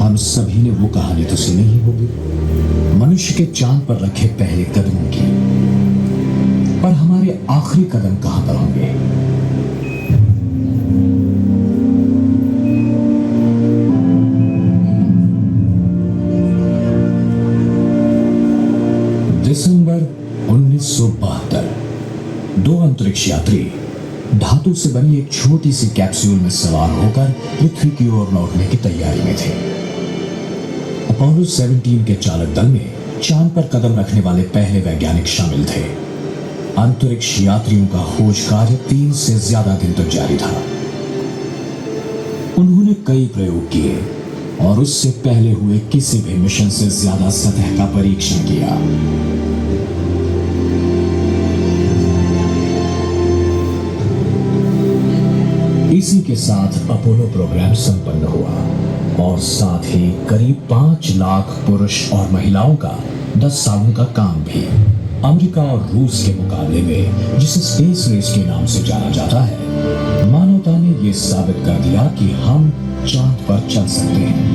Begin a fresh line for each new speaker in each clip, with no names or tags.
हम सभी ने वो कहानी तो सुनी ही होगी, मनुष्य के चांद पर रखे पहले कदमों की। पर हमारे आखिरी कदम कहां पर होंगे? दिसंबर 1972, दो अंतरिक्ष यात्री धातु से बनी एक छोटी सी कैप्सूल में सवार होकर पृथ्वी की ओर लौटने की तैयारी में थे। अपोलो 17 के चालक दल में चांद पर कदम रखने वाले पहले वैज्ञानिक शामिल थे। अंतरिक्ष यात्रियों का खोज कार्य 3 से ज्यादा दिन तक जारी था। उन्होंने कई प्रयोग किए और उससे पहले हुए किसी भी मिशन से ज्यादा सतह का परीक्षण किया। इसी के साथ अपोलो प्रोग्राम संपन्न हुआ और साथ ही करीब 5 लाख पुरुष और महिलाओं का 10 सालों का काम भी। अमेरिका और रूस के मुकाबले में, जिसे स्पेस रेस के नाम से जाना जाता है, मानवता ने यह साबित कर दिया कि हम चांद पर चल सकते हैं।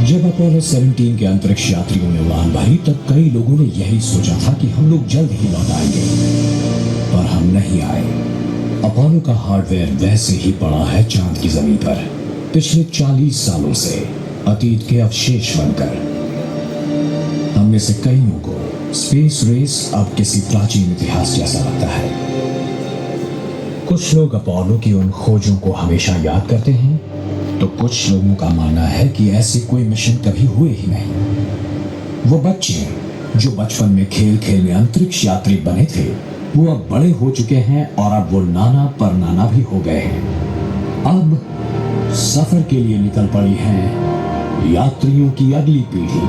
जब अपोलो 17 के अंतरिक्ष यात्रियों ने उड़ान भरी, तब कई लोगों ने यही सोचा था कि हम लोग जल्द ही लौट आएंगे, पर हम नहीं आए। अपोलो का हार्डवेयर वैसे ही पड़ा है चांद की जमीन पर, पिछले 40 सालों से अतीत के अवशेष बनकर। हम में से कईयों को स्पेस रेस अब किसी प्राचीन इतिहास जैसा लगता है। कुछ लोग अपोलो की उन खोजों को हमेशा याद करते हैं, तो कुछ लोगों का मानना है कि ऐसे कोई मिशन कभी हुए ही नहीं। वो बच्चे जो बचपन में खेल खेल में अंतरिक्ष यात्री बने थे, वो अब बड़े हो चुके हैं और अब वो नाना परनाना भी हो गए हैं। अब सफर के लिए निकल पड़ी है यात्रियों की अगली पीढ़ी।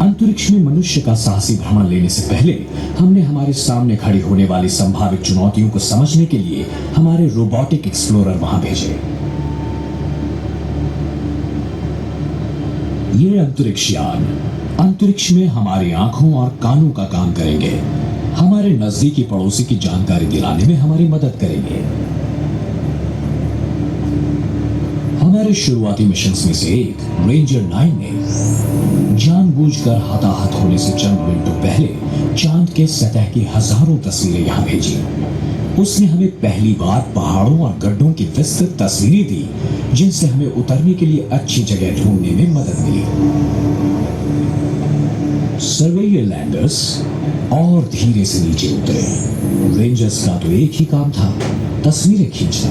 अंतरिक्ष में मनुष्य का साहसी भ्रमण लेने से पहले हमने हमारे सामने खड़ी होने वाली संभावित चुनौतियों को समझने के लिए हमारे रोबोटिक एक्सप्लोरर वहां भेजे। ये अंतरिक्ष यान अंतरिक्ष में हमारी आंखों और कानों का काम करेंगे, हमारे नजदीकी पड़ोसी की जानकारी दिलाने में हमारी मदद करेंगे। हमारे शुरुआती मिशंस में से एक रेंजर 9 ने जानबूझकर हताहत होने से चंद मिनटों पहले चांद के सतह की हजारों तस्वीरें यहां भेजी। उसने हमें पहली बार पहाड़ों और गड्ढों की विस्तृत तस्वीरें दी, जिनसे हमें उतरने के लिए अच्छी जगह ढूंढने में मदद मिली। सर्वेयर लैंडर्स और धीरे से नीचे उतरे। रेंजर्स का तो एक ही काम था, तस्वीरें खींचना,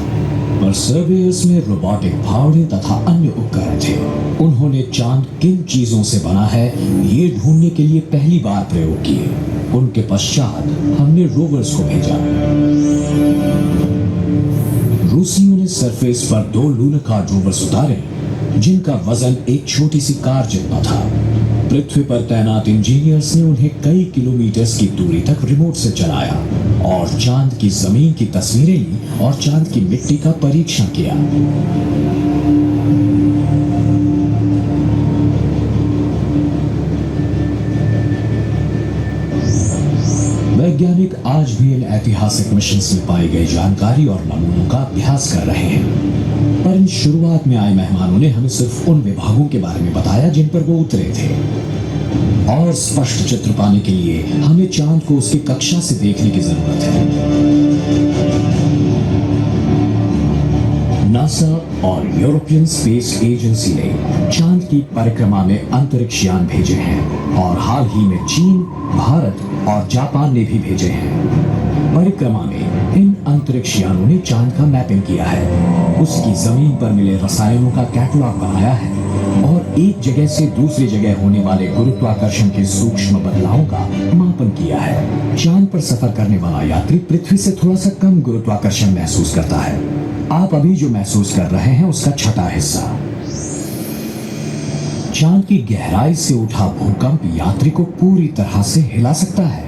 पर सर्वेयर्स में रोबोटिक फावड़े तथा अन्य उपकरण थे। उन्होंने चांद किन चीजों से बना है, ये ढूंढने के लिए पहली बार प्रयोग किए। उनके पश्चात हमने रोवर्स को भेजा। रूसियों ने सरफेस पर 2 लूनर कार्ड रोवर्स उतारे, जिनका वजन एक छोटी सी कार जितना था। पृथ्वी पर तैनात इंजीनियर्स ने उन्हें कई किलोमीटर्स की दूरी तक रिमोट से चलाया और चांद की जमीन की तस्वीरें ली और चांद की मिट्टी का परीक्षण किया। वैज्ञानिक आज भी इन ऐतिहासिक मिशंस में पाई गई जानकारी और नमूनों का अभ्यास कर रहे हैं, पर इन शुरुआत में आए मेहमानों ने हमें सिर्फ उन विभागों के बारे में बताया जिन पर वो उतरे थे। और स्पष्ट चित्र पाने के लिए हमें चांद को उसकी कक्षा से देखने की जरूरत है। नासा और यूरोपियन स्पेस एजेंसी ने चांद की परिक्रमा में अंतरिक्ष यान भेजे हैं और हाल ही में चीन, भारत और जापान ने भी भेजे हैं। परिक्रमा में इन अंतरिक्ष यानों ने चांद का मैपिंग किया है, उसकी जमीन पर मिले रसायनों का कैटलॉग बनाया है और एक जगह से दूसरी जगह होने वाले गुरुत्वाकर्षण के सूक्ष्म बदलावों का मापन किया है। चांद पर सफर करने वाला यात्री पृथ्वी से थोड़ा सा कम गुरुत्वाकर्षण महसूस करता है। आप अभी जो महसूस कर रहे हैं उसका छठा हिस्सा। चांद की गहराई से उठा भूकंप यात्री को पूरी तरह से हिला सकता है।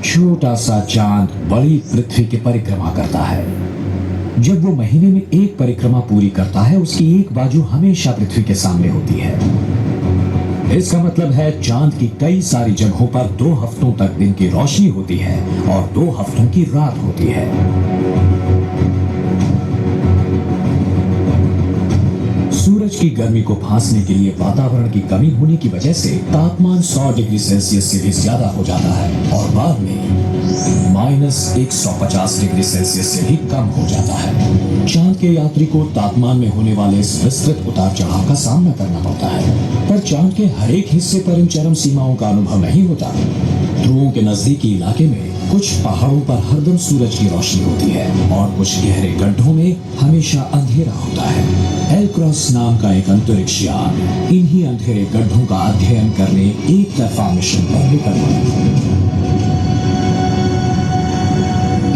छोटा सा चांद बड़ी पृथ्वी की परिक्रमा करता है। जब वो महीने में एक परिक्रमा पूरी करता है, उसकी एक बाजू हमेशा पृथ्वी के सामने होती है। इसका मतलब है चांद की कई सारी जगहों पर 2 हफ्तों तक दिन की रोशनी होती है और 2 हफ्तों की रात होती है। सूरज की गर्मी को फांसने के लिए वातावरण की कमी होने की वजह से तापमान 100 डिग्री सेल्सियस से भी ज्यादा हो जाता है और बाद में -150 डिग्री सेल्सियस से भी कम हो जाता है। चांद के यात्री को तापमान में होने वाले इस विस्तृत उतार चढ़ाव का सामना करना पड़ता है, पर चांद के हर एक हिस्से पर इन चरम सीमाओं का अनुभव नहीं होता। ध्रुवों के नजदीकी इलाके में कुछ पहाड़ों पर हरदम सूरज की रोशनी होती है और कुछ गहरे गड्ढों में हमेशा अंधेरा होता है। एलक्रॉस नाम का एक अंतरिक्ष यान इन्हीं अंधेरे गड्ढों का अध्ययन करने एक तरफा मिशन पर निकल पड़ा।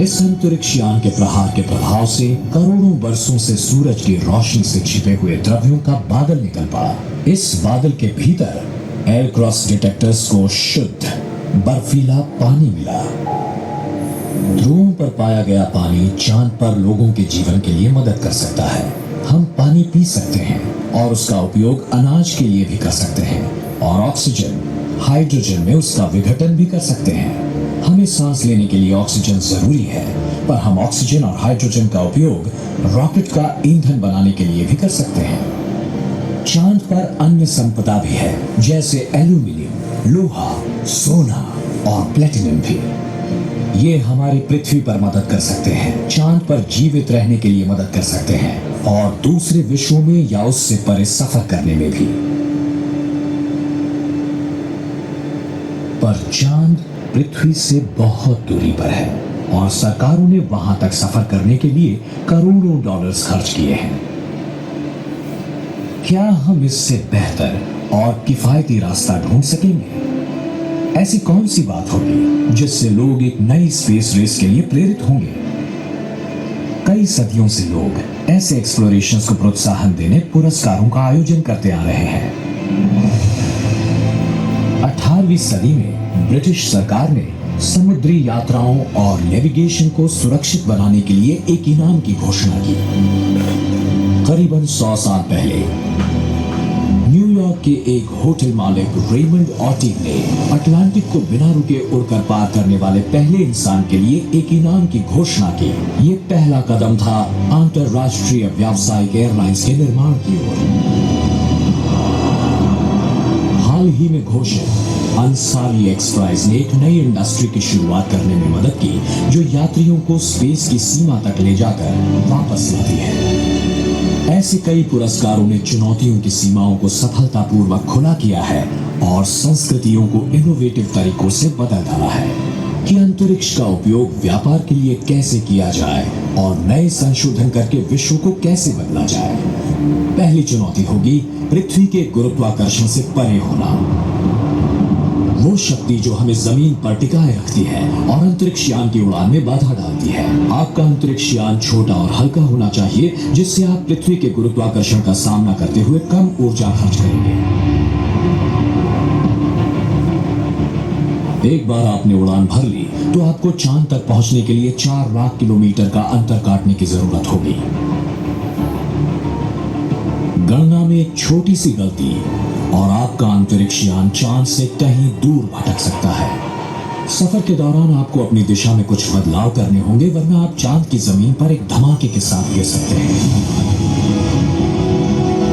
इस अंतरिक्ष यान के प्रहार के प्रभाव से करोड़ों वर्षों से सूरज की रोशनी से छिपे हुए द्रव्यों का बादल निकल पड़ा। इस बादल के भीतर एयरक्रॉस डिटेक्टर्स को शुद्ध बर्फीला पानी मिला। ध्रुवों पर पाया गया पानी चांद पर लोगों के जीवन के लिए मदद कर सकता है। हम पानी पी सकते हैं और उसका उपयोग अनाज के लिए भी कर सकते हैं और ऑक्सीजन, हाइड्रोजन में उसका विघटन भी कर सकते हैं। हमें सांस लेने के लिए ऑक्सीजन जरूरी है, पर हम ऑक्सीजन और हाइड्रोजन का उपयोग रॉकेट का ईंधन बनाने के लिए भी कर सकते हैं। चांद पर अन्य संपदा भी है, जैसे एल्यूमिनियम, लोहा, सोना और प्लेटिनम भी। ये हमारी पृथ्वी पर मदद कर सकते हैं, चांद पर जीवित रहने के लिए मदद कर सकते हैं और दूसरे विश्वों में या उससे परे सफर करने में भी। पर चांद पृथ्वी से बहुत दूरी पर है और सरकारों ने वहां तक सफर करने के लिए करोड़ों डॉलर्स खर्च किए हैं। क्या हम इससे बेहतर और किफायती रास्ता ढूंढ सकेंगे? ऐसी कौन सी बात होगी जिससे लोग एक नई स्पेस रेस के लिए प्रेरित होंगे? कई सदियों से लोग ऐसे एक्सप्लोरेशंस को प्रोत्साहन देने पुरस्कारों का आयोजन करते आ रहे हैं। 18वीं सदी में ब्रिटिश सरकार ने समुद्री यात्राओं और नेविगेशन को सुरक्षित बनाने के लिए एक इनाम की घोषणा की। करीबन 100 साल पहले न्यूयॉर्क के एक होटल मालिक रेमंड ऑटिंग ने अटलांटिक को बिना रुके उड़कर पार करने वाले पहले इंसान के लिए एक इनाम की घोषणा की। ये पहला कदम था अंतरराष्ट्रीय व्यावसायिक एयरलाइंस के निर्माण की ओर। हाल ही में घोषित अंसारी एक्सप्राइज ने एक नई इंडस्ट्री की शुरुआत करने में मदद की, जो यात्रियों को स्पेस की सीमा तक ले जाकर वापस लाती है। ऐसे कई पुरस्कारों ने चुनौतियों की सीमाओं को सफलतापूर्वक खुला किया है और संस्कृतियों को इनोवेटिव तरीकों से बदल डाला है कि अंतरिक्ष का उपयोग व्यापार के लिए कैसे किया जाए और नए संशोधन करके विश्व को कैसे बदला जाए। पहली चुनौती होगी पृथ्वी के गुरुत्वाकर्षण से परे होना, वो शक्ति जो हमें जमीन पर टिकाए रखती है और अंतरिक्ष यान की उड़ान में बाधा डालती है। आपका अंतरिक्ष यान छोटा और हल्का होना चाहिए, जिससे आप पृथ्वी के गुरुत्वाकर्षण का सामना करते हुए कम ऊर्जा खर्च करेंगे। एक बार आपने उड़ान भर ली तो आपको चांद तक पहुंचने के लिए 4 लाख किलोमीटर का अंतर काटने की जरूरत होगी। गणना में एक छोटी सी गलती और आपका अंतरिक्ष यान चांद से कहीं दूर भटक सकता है। सफर के दौरान आपको अपनी दिशा में कुछ बदलाव करने होंगे, वरना आप चांद की जमीन पर एक धमाके के साथ गिर सकते हैं।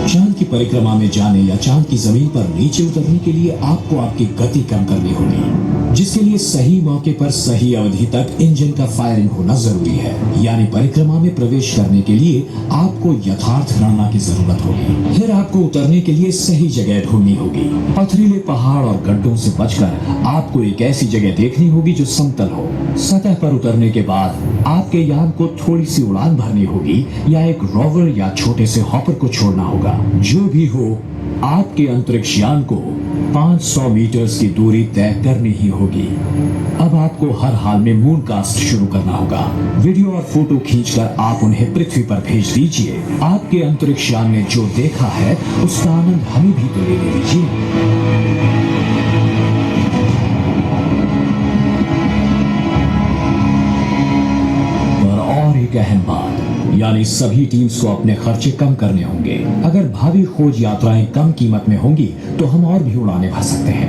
चांद की परिक्रमा में जाने या चांद की जमीन पर नीचे उतरने के लिए आपको आपकी गति कम करनी होगी, जिसके लिए सही मौके पर सही अवधि तक इंजन का फायरिंग होना जरूरी है। यानी परिक्रमा में प्रवेश करने के लिए आपको यथार्थ गणना की जरूरत होगी। फिर आपको उतरने के लिए सही जगह ढूंढनी होगी। पथरीले पहाड़ और गड्ढों से बचकर आपको एक ऐसी जगह देखनी होगी जो समतल हो। सतह पर उतरने के बाद आपके यान को थोड़ी सी उड़ान भरनी होगी या एक रोवर या छोटे से हॉपर को छोड़ना होगा। जो भी हो, आपके अंतरिक्ष यान को 500 मीटर्स की दूरी तय करनी ही होगी। अब आपको हर हाल में मूनकास्ट शुरू करना होगा। वीडियो और फोटो खींचकर आप उन्हें पृथ्वी पर भेज दीजिए। आपके अंतरिक्ष यान ने जो देखा है उसका आनंद हमें भी तो लेने दीजिए। एक अहम बात, यानी सभी टीम्स को अपने खर्चे कम करने होंगे। अगर भावी खोज यात्राएं कम कीमत में होंगी तो हम और भी उड़ानें भर सकते हैं।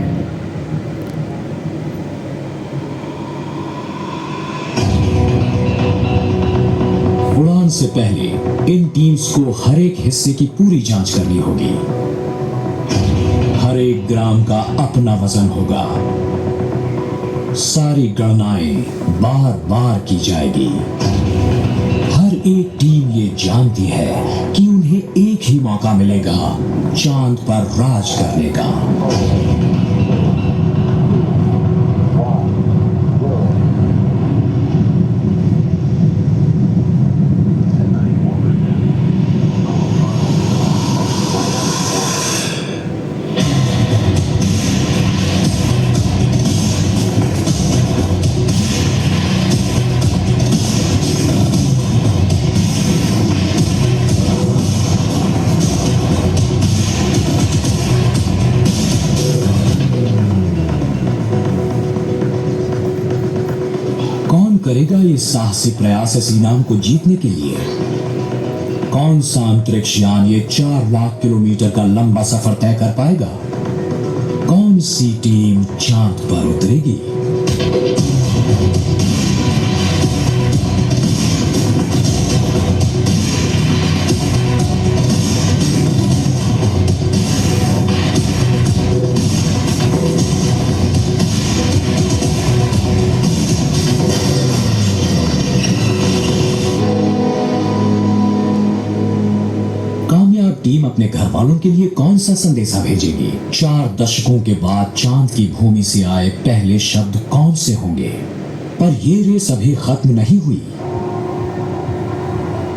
उड़ान से पहले इन टीम्स को हर एक हिस्से की पूरी जांच करनी होगी। हर एक ग्राम का अपना वजन होगा। सारी गणनाएं बार बार की जाएगी। एक टीम ये जानती है कि उन्हें एक ही मौका मिलेगा चांद पर राज करने का। करेगा ये साहसिक प्रयास इस इनाम को जीतने के लिए? कौन सा अंतरिक्ष यान ये 4 लाख किलोमीटर का लंबा सफर तय कर पाएगा? कौन सी टीम चांद पर उतरेगी? टीम अपने घर वालों के लिए कौन सा संदेशा भेजेगी? 4 दशकों के बाद चांद की भूमि से आए पहले शब्द कौन से होंगे? पर ये रेस अभी खत्म नहीं हुई।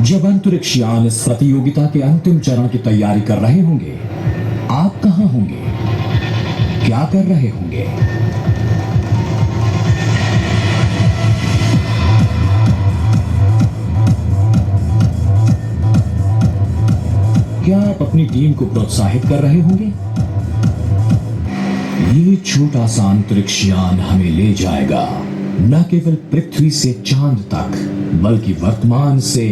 जब अंतरिक्ष यान इस प्रतियोगिता के अंतिम चरण की तैयारी कर रहे होंगे, आप कहां होंगे? क्या कर रहे होंगे? क्या आप अपनी टीम को प्रोत्साहित कर रहे होंगे? ये छोटा सा अंतरिक्ष यान हमें ले जाएगा न केवल पृथ्वी से चांद तक, बल्कि वर्तमान से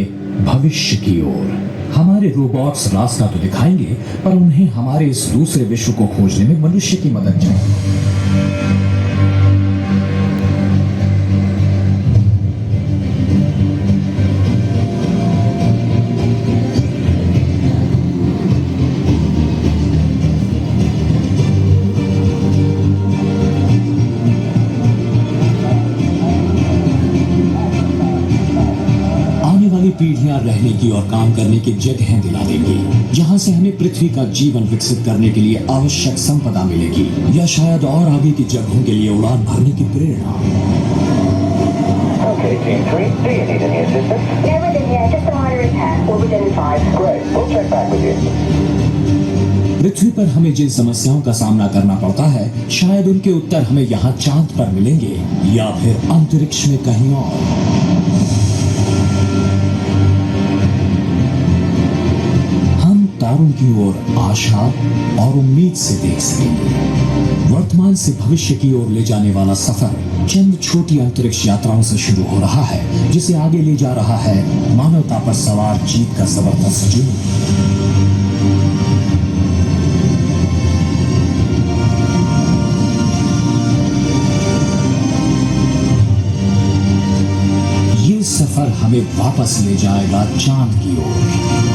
भविष्य की ओर। हमारे रोबोट्स रास्ता तो दिखाएंगे, पर उन्हें हमारे इस दूसरे विश्व को खोजने में मनुष्य की मदद चाहिए। पीढ़ियां रहने की और काम करने की जगह दिला देंगी, जहां से हमें पृथ्वी का जीवन विकसित करने के लिए आवश्यक संपदा मिलेगी, या शायद और आगे की जगहों के लिए उड़ान भरने की प्रेरणा।
Okay, Team 3, do you need any assistance?
No, we're in here, just a minor repair. We're within 5.
Great, we'll check back with you.
पृथ्वी पर हमें जिन समस्याओं का सामना करना पड़ता है, शायद उनके उत्तर हमें यहाँ चांद पर मिलेंगे, या फिर अंतरिक्ष में कहीं और। तारों की ओर आशा और उम्मीद से देख सकेंगे। वर्तमान से भविष्य की ओर ले जाने वाला सफर चंद छोटी अंतरिक्ष यात्राओं से शुरू हो rहा है, जिसे आगे ले जा रहा है मानवता पर सवार जीत का जबरदस्त जुनून। ये सफर हमें वापस ले जाएगा चांद की ओर।